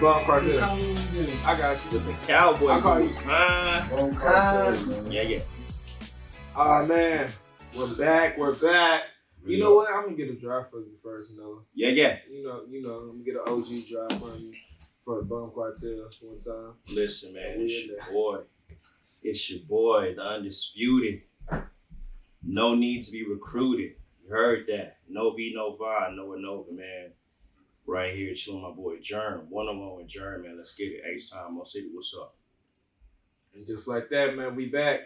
Bum Cartel. Yeah. I got you. With the cowboy I call you- boots, huh? Bone cartel, man. Yeah. Oh man, we're back. You know what? I'm gonna get a drop for you first, Noah. Yeah. You know, I'm gonna get an OG drop from you for the Bum Cartel one time. Listen, man, it's your boy. It's your boy, the undisputed. No need to be recruited. You heard that. No V, no Vi, Noah Nova, man. Right here, chilling with my boy Jerm. 101 with Jerm, man. Let's get it. H-Time, Mo City, what's up? And just like that, man, we back.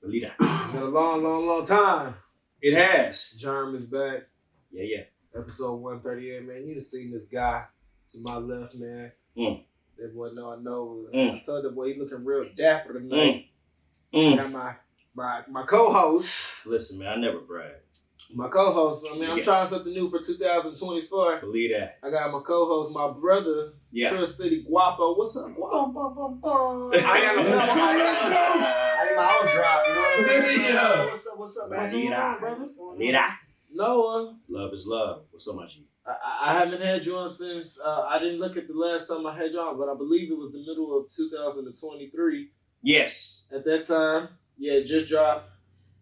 Believe that. It's been a long time. It has. Jerm is back. Yeah. Episode 138, man. You done seen this guy to my left, man. That boy Noah Nova. I told the boy he looking real dapper tonight. I got my co-host. Listen, man, I never brag. My co-host, I'm trying something new for 2024. Believe that. I got my co-host, my brother, Trill City Guapo. What's up, Guapo? I got no sound. I need my own drop, you know what I'm saying? Yeah. What's up, man? What's going on, brother? Mira. Noah. Love is love. What's up, my G? I haven't had you on since, I didn't look at the last time I had you on, but I believe it was the middle of 2023. Yes. At that time, just dropped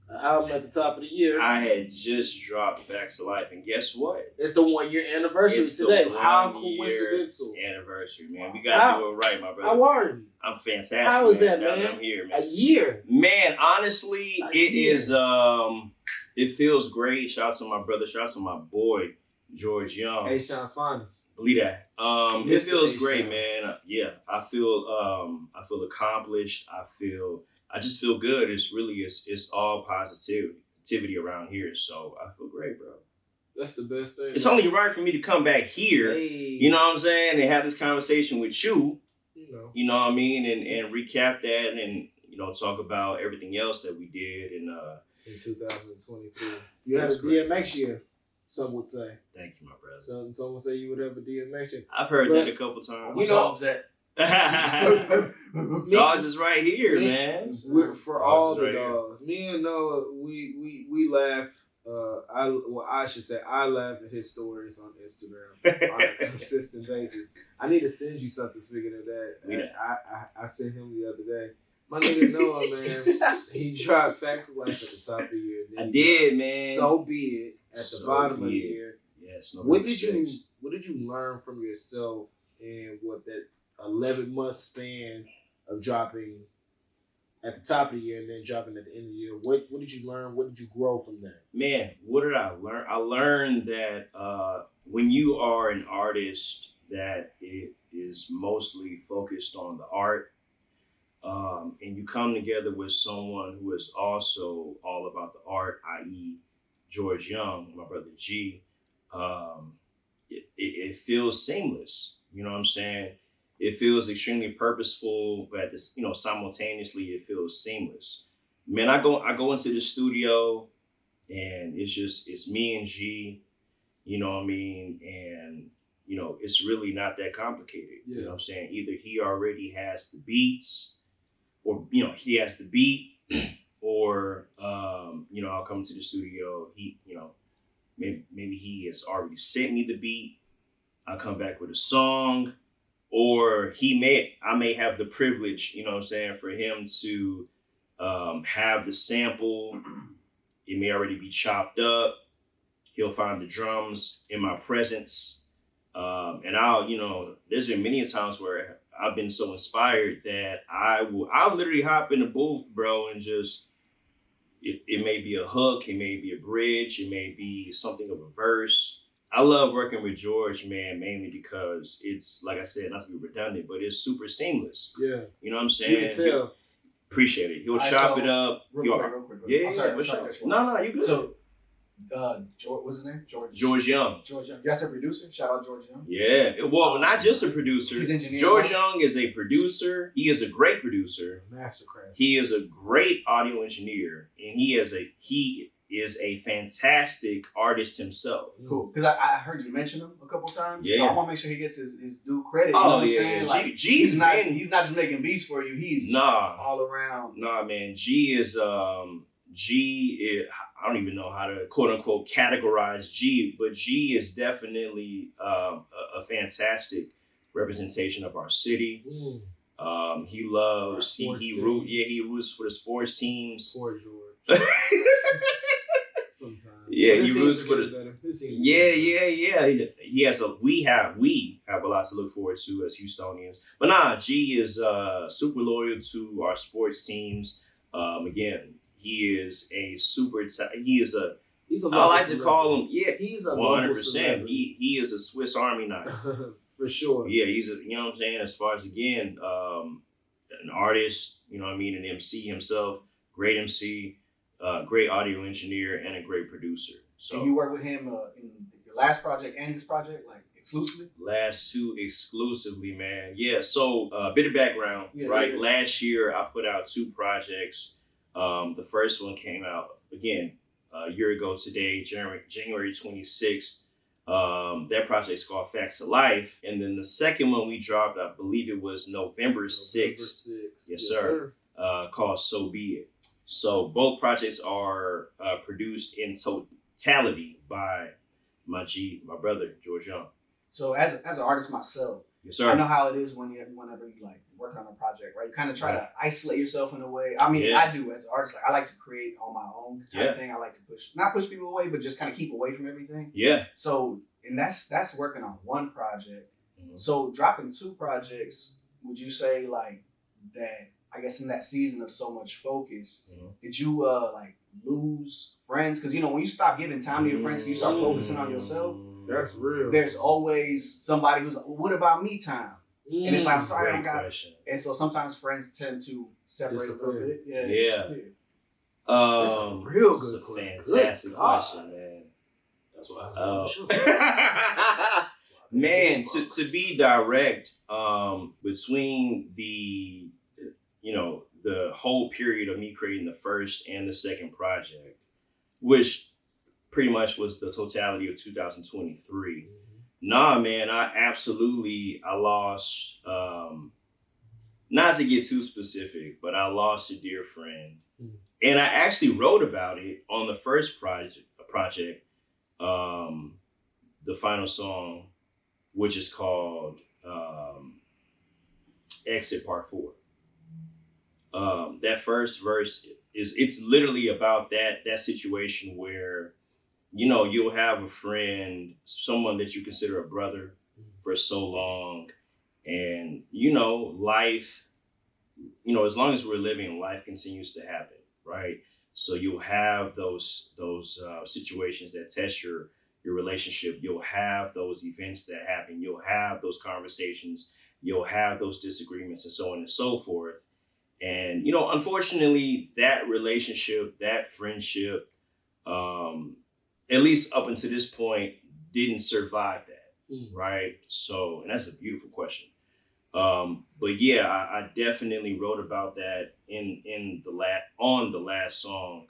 an album at the top of the year. I had just dropped Facts of Life, and guess what? It's the 1 year anniversary It's today. the How 1 year coincidental. Anniversary, man. We gotta do it right, my brother. How are you? I'm fantastic. How is that, Now man? I'm here, A man. year. Man, honestly, A it year. is it feels great. Shout out to my brother, shout out to my boy, George Young. Hey, Sean's finest. Believe that. It Mr. feels A. great, Sean. man. Yeah. I feel accomplished. I just feel good. It's all positivity around here. So I feel great, bro. That's the best thing. It's only right for me to come back here, Hey. you know what I'm saying, and have this conversation with you, You know. what I mean, and recap that and, talk about everything else that we did. And In 2023. You had a DMX year, some would say. thank you, my brother. Some would say you would have a DMX year. I've heard But- that a couple times. You know- Dogs is right here, man. For all the right here. dogs. Me and Noah, we laugh. I should say I laugh at his stories on Instagram on a consistent basis. I need to send you something. Speaking of that, I sent him the other day. My nigga Noah, man, he dropped Facts of Life at the top of the year. I did, man. So be it at the So bottom of the be it. year. Yes. What did you learn from yourself in what that 11-month span of dropping at the top of the year and then dropping at the end of the year? What did you learn? What did you grow from that? Man, what did I learn? I learned that when you are an artist that it is mostly focused on the art, and you come together with someone who is also all about the art, i.e. George Young, my brother G, it feels seamless. You know what I'm saying? It feels extremely purposeful, but at this, simultaneously it feels seamless. Man, I go into the studio and it's me and G, you know what I mean? And, it's really not that complicated. Yeah. You know what I'm saying? Either he already has the beats or, he has the beat or, I'll come to the studio. He, maybe he has already sent me the beat. I'll come back with a song. Or I may have the privilege, you know what I'm saying, for him to have the sample. It may already be chopped up. He'll find the drums in my presence. And I'll there's been many times where I've been so inspired that I'll literally hop in the booth, bro, and just, it may be a hook, it may be a bridge, it may be something of a verse. I love working with George, man, mainly because it's, like I said, not to be redundant, but it's super seamless. Yeah. You know what I'm saying? You can tell. Appreciate it. He'll Alright, chop so, it up. Real quick. Yeah, I'm sorry, what's I'm up? sorry. No, you good. So, what's his name? George Young. George Young. You guys a producer? Shout out George Young. Yeah. Well, not just a producer. He's engineer. George Young is a producer. He is a great producer. Masterclass. He is a great audio engineer, and he is a fantastic artist himself. Cool. Because I heard you mention him a couple times. Yeah. So I want to make sure he gets his due credit. You know what I'm saying? Like, G's he's not just making beats for you. He's all around. Nah, man. G is I don't even know how to quote unquote categorize G, but G is definitely a fantastic representation of our city. He loves he roots for the sports teams. Poor George. Sometimes. Yeah, he roots for the. Yeah. He has we have a lot to look forward to as Houstonians. But nah, G is super loyal to our sports teams. Again, he is a super. He's a I like to call him. Yeah, he's a 100%. He is a Swiss Army knife for sure. Yeah, he's a, you know what I'm saying. As far as again, an artist, you know what I mean, an MC himself, great MC, great audio engineer, and a great producer. So and you work with him in your last project and this project, like exclusively? Last two exclusively, man. Yeah. So a bit of background, right? Yeah. Last year I put out 2 projects. The first one came out again a year ago today, January 26th. That project's called Facts of Life. And then the second one we dropped, I believe it was November 6th. Yes, sir. Called So Be It. So both projects are produced in totality by my brother, George Young. So as an artist myself, yes, sir. I know how it is whenever you like working on a project, right? You kind of try to isolate yourself in a way. I mean, I do as an artist. Like I like to create on my own type of thing. I like to not push people away, but just kind of keep away from everything. Yeah. So, and that's working on one project. Mm-hmm. So dropping 2 projects, would you say like that? I guess in that season of so much focus, did you like lose friends? Because when you stop giving time to your friends, you start focusing on yourself. That's real. There's always somebody who's like, well, what about me time? And it's like, I'm sorry, I got it. And so sometimes friends tend to separate a little bit. Yeah. That's a real good question. Fantastic question, man. That's why man, to be direct, between the whole period of me creating the first and the second project, which pretty much was the totality of 2023. Nah, man, I lost, not to get too specific, but I lost a dear friend. And I actually wrote about it on the first project, the final song, which is called Exit Part 4. That first verse it's literally about that situation where, you'll have a friend, someone that you consider a brother for so long. And, life, as long as we're living, life continues to happen, right? So you'll have those situations that test your relationship. You'll have those events that happen. You'll have those conversations. You'll have those disagreements and so on and so forth. And, unfortunately, that relationship, that friendship, at least up until this point, didn't survive that, right? So, and that's a beautiful question. But yeah, I definitely wrote about that on the last song,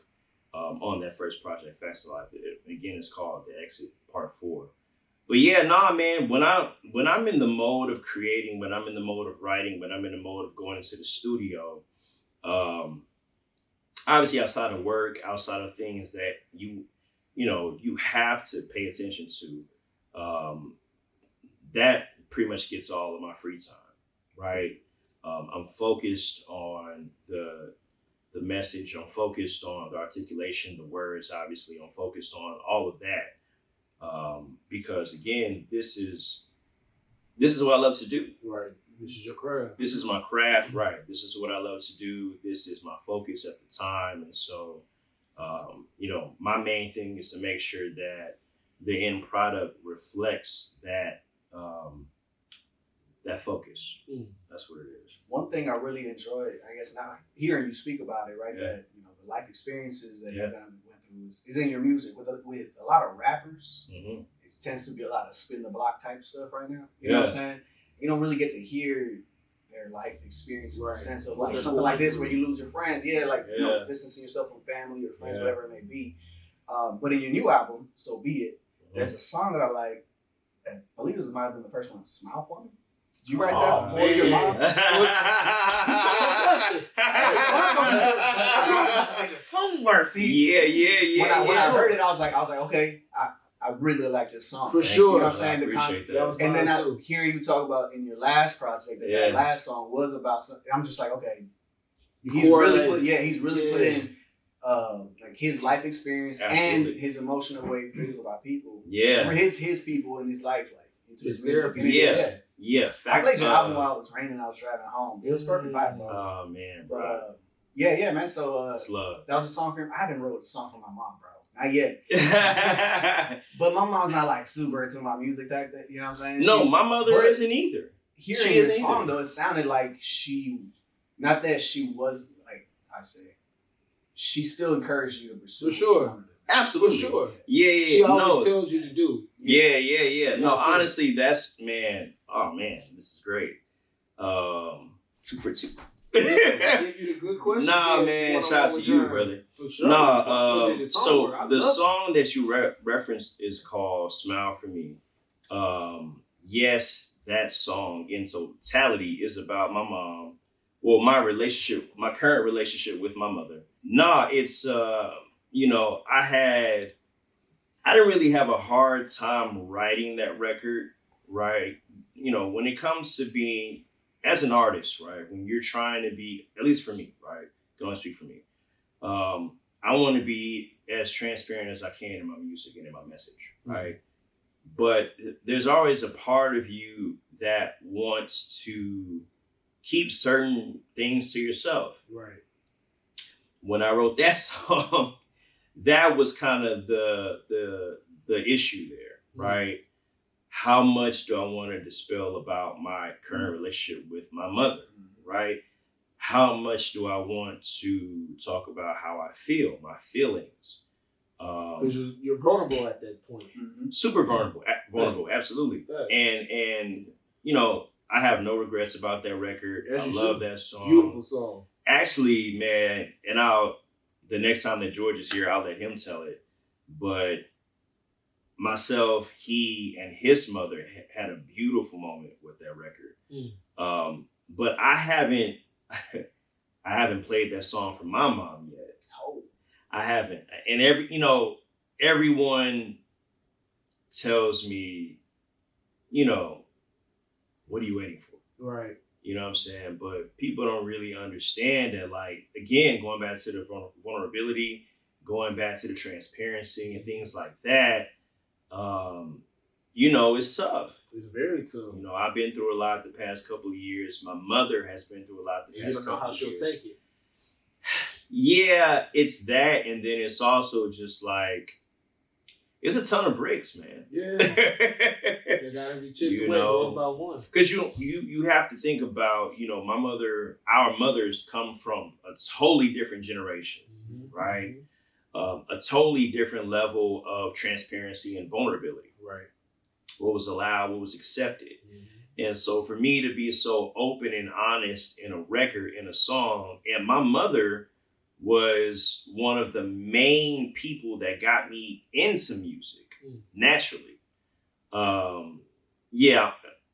on that first project, Facts of Life. Again, it's called The Exit Part 4. But yeah, man, when I'm in the mode of creating, when I'm in the mode of writing, when I'm in the mode of going into the studio, obviously outside of work, outside of things that you have to pay attention to, that pretty much gets all of my free time, right? I'm focused on the message. I'm focused on the articulation, the words, obviously. I'm focused on all of that. Because again, this is what I love to do. Right. This is your craft. This is my craft, right. This is what I love to do. This is my focus at the time. And so, my main thing is to make sure that the end product reflects that focus. That's what it is. One thing I really enjoy, I guess now hearing you speak about it, right? That the life experiences that you've went through is in your music. With a lot of rappers, it tends to be a lot of spin the block type stuff right now. You know what I'm saying? You don't really get to hear their life experiences in the sense of like something like this where you lose your friends. Distancing yourself from family or friends, whatever it may be. But in your new album, So Be It, there's a song that I like. I believe this might have been the first one, Smile For Me. Did you write that for your mom? See, when I heard it, I was like, okay, I really like this song. For sure. You know what I'm saying? I appreciate that. was And then mine hearing you talk about in your last project that last song was about something. I'm just like, okay, he's really put in like his life experience and his emotional way he feels about people. Yeah. Or his people in his life, like into his therapy. Yeah. I played your album while it was raining. I was driving home. It was perfect vibe, bro. Oh man, But bro. yeah, man. So It's love. that was a song for him. I haven't wrote a song for my mom, bro. Not yet. But my mom's not like super into my music type thing. You know what I'm saying? No, my mother isn't either. Hearing your song though, it sounded like not that she was like I say, she still encouraged you to pursue. For sure. Absolutely. For sure. Yeah. She always tells you to do. Yeah. No, honestly, that's man. Oh man, this is great. 2 for 2. I give you the good questions. Nah, man. Shout out to you, brother. For sure. Nah, so the song that you referenced is called "Smile for Me." Yes, that song in totality is about my mom. Well, my current relationship with my mother. Nah, it's I didn't really have a hard time writing that record, right? When it comes to being as an artist, right? When you're trying to be, at least for me, right? Don't I speak for me. I want to be as transparent as I can in my music and in my message, right? But there's always a part of you that wants to keep certain things to yourself. Right. When I wrote that song, that was kind of the issue there, right? How much do I want to dispel about my current relationship with my mother, right? How much do I want to talk about how I feel, my feelings? Because you're vulnerable at that point. Super vulnerable, absolutely. And I have no regrets about that record. I love that song. Beautiful song. Actually, man, and the next time that George is here, I'll let him tell it. But myself, he, and his mother had a beautiful moment with that record. But I haven't played that song for my mom yet. I haven't. And everyone tells me, what are you waiting for? Right. You know what I'm saying? But people don't really understand that, like, again, going back to the vulnerability, going back to the transparency and things like that, it's tough. It's very tough. I've been through a lot the past couple of years. My mother has been through a lot the past couple of years. You don't know how she'll take it. Yeah, it's that. And then it's also just like, it's a ton of bricks, man. Yeah. They gotta be chipped away one by one. Because you have to think about, our mothers come from a totally different generation, right? A totally different level of transparency and vulnerability. Right. What was allowed, what was accepted. And so for me to be so open and honest in a record, in a song, and my mother was one of the main people that got me into music naturally.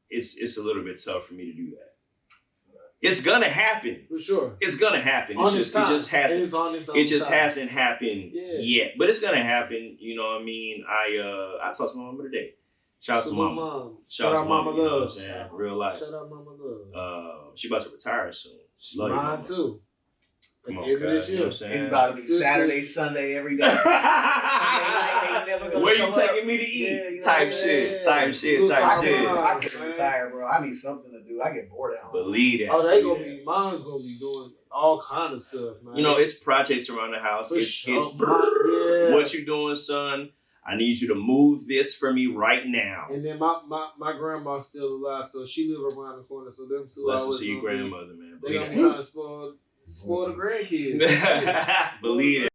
It's a little bit tough for me to do that. It's gonna happen. For sure. It's gonna happen. It just hasn't happened yet. But it's gonna happen. You know what I mean? I talked to my mama today. Shout out to mama. Shout out to mama. You know what I'm saying? Real life. Shout out mama love. She about to retire soon. Mine too. Come on, guys. You know what I'm saying? It's about to be Saturday, Sunday, every day. Sunday night, ain't never gonna Where show you taking up. me to eat? Yeah, you know type what shit. I can't retire, bro. I need something to do. I get bored at home. Believe that. Oh, mom's gonna be doing all kind of stuff, man. It's projects around the house. It's what you doing, son? I need you to move this for me right now. And then my grandma's still alive, so she live around the corner. So them two Blessings to your grandmother, man. They're gonna be trying to spoil the grandkids. Believe it.